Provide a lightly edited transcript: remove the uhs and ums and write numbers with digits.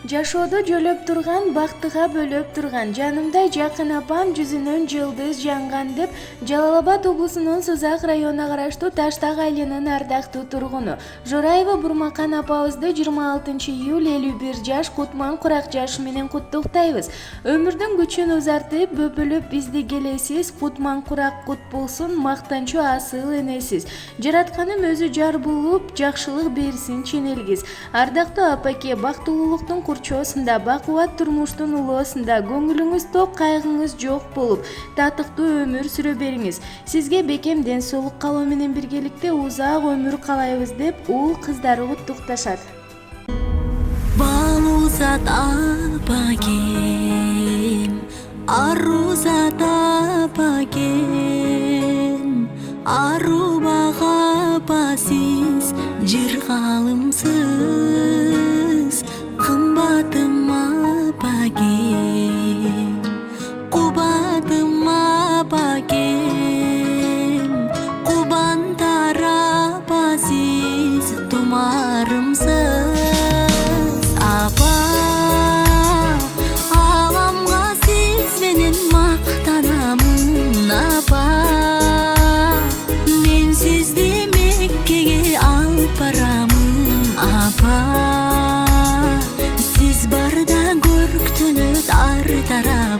Жашоодо жөлөп турган, бактыга бөлөп турган, жанымда жакын апам жүзүнөн жылдыз жанган деп Жалал Абад облусунун Созак районуна караштуу Таштак айылынын ардактуу тургуну Жораева Бурмакан апабызды 26 июль 51 жаш Кутман курак жашы менен куттуктайбыз. Өмүрдүн күчүн узартып, бөпөлөп бизди келесиз, Кутман курак кут болсун, мактанчу асыл энесиз. Жаратканым өзү жар болуп, жакшылык берсин ченелгиз. Ардактуу апаке, бактылуулуктун курчоосунда, бакубат турмуштун улоосунда, көңүлүңүз ток, кайгыңыз жок болуп, татыктуу өмүр сүрө бериңиз. Сизге бекем ден соолук каалоо менен биргеликте узак өмүр каалайбыз деп уул кыздары куттукташат. Балузат апагем, Арузат апагем, Арубага апасыз, жыргалымсыз, кымбатым апагем, кубатым апагем, кубантар апасыз, тумарымсыз. Апа, аламга сиз менен мактанамын, апа. Мен сизди Меккеге алып барамын, апа. Сиз барда көрктөнөт ар тарап.